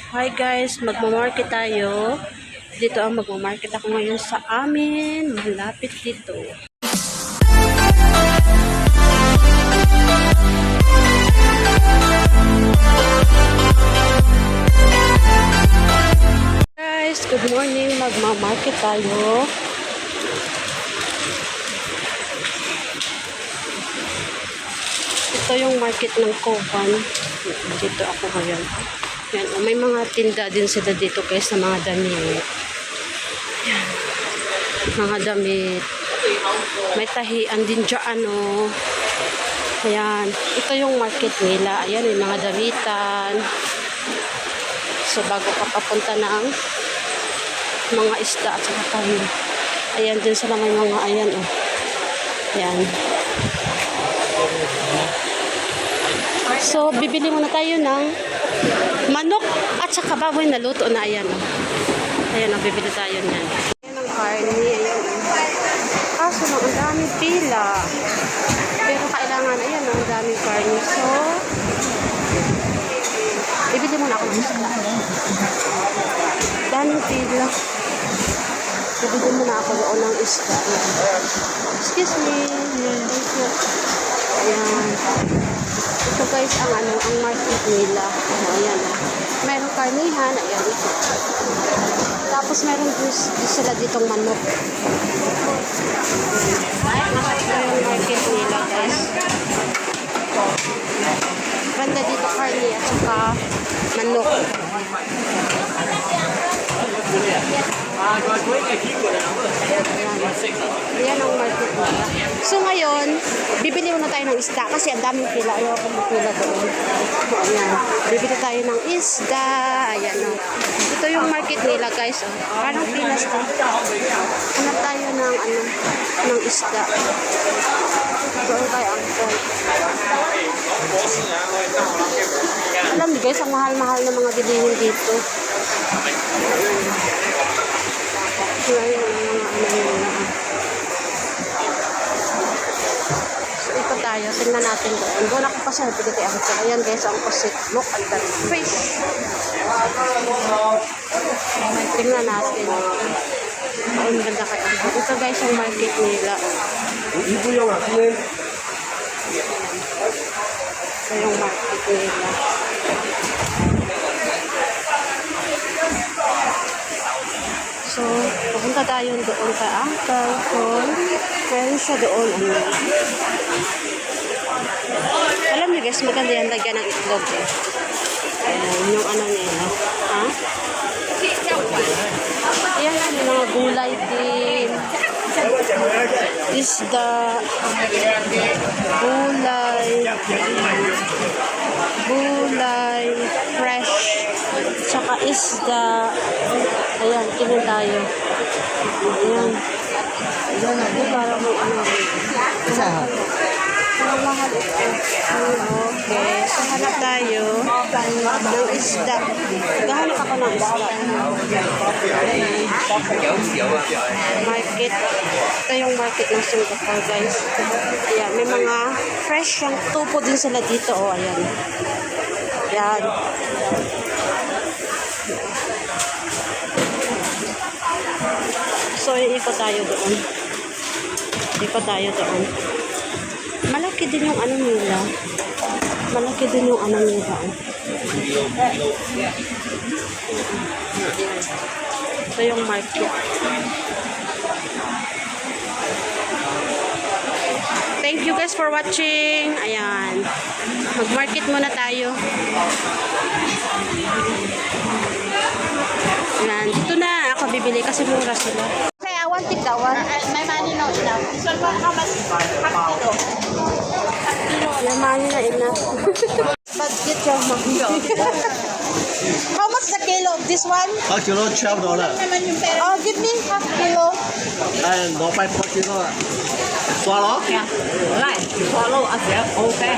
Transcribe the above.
Hi guys, magmamarket tayo. Dito ang magmamarket ako ngayon sa amin. Malapit dito. Guys, good morning. Magmamarket tayo. Ito yung market ng Coban. Dito ako ngayon. Yan, may mga tinda din sila dito guys na mga damit. Yan. Mga damit. May tahian din dyan, oh. Ayan. Ito yung market nila. Ayan, yung mga damitan. So, bago ka papunta ng mga isda at saka kami. Ayan din sila may mga, ayan, oh. Ayan. So, bibili muna tayo ng manok at saka baboy na luto na. Ayan, oh. Ayan, oh, bibili tayo niyan. Ayan ang karne. Ayan, oh. Kaso lang, ang daming pila. Pero kailangan, ayan, oh, ang daming karne. So, bibili muna ako ng isda. Daming pila. Bibili muna ako doon ng isda. Ayan. Excuse me. Ayan, thank you. Ayan. Ito guys ang ang market nila. Ayan. Mayroong karnihan, ayan ito. Tapos mayroong sila ditong manok. Ito yung market nila guys. Banda dito karni at saka manok. Ayan ang market nila. So ngayon, bibili muna tayo ng isda kasi ang daming pila. Ayaw ako magpila doon. Ayan. Bibili tayo ng isda. Ayan o. Ito yung market nila guys. Oh. Parang Pinas to. Hanap tayo ng isda. Doon tayo ang point. Alam niyo guys, ang mahal-mahal na mga bilihin dito. Ayan ang So ito tayo, tingnan natin doon. Doon ako pa siya, pili tayo. Ayan guys, ang pusit. Look at that fish. Tingnan natin. Ang ganda kaya. Ito guys, ang market nila. Ito yung market nila. So, pupunta tayo doon kay Uncle Paul. Meron siya doon. Alam niyo guys, maganda yan lagyan ng itlog. Ayan, yung nila. Ha? Ayan, yung mga gulay din. Isda. Gulay. Fresh. Tsaka isda. Ayan, tingnan tayo. Ayan. Ayan, parang may ang mahal ito. Okay. So, hanap tayo ng isda. Gahanap ako ng isda. Market. Ito yung market ng Singapore, guys. Ayan, may mga fresh yung tupo din sila dito. Oh, ayan. Ayan. So, iikot tayo doon. Iikot tayo doon. Malaki din yung nila. Malaki din yung nila. Ito yung market. Thank you guys for watching. Ayan. Mag-market muna tayo. Ayan. Dito na ako bibili kasi mura sila. Okay, I want it that one. My money not enough. So, how much? My money not enough. But get your money. How much the kilo of this one? Half kilo, $12. Oh, give me half kilo. Nó bay per kilo. Xóa nó. Lại, follow us, okay.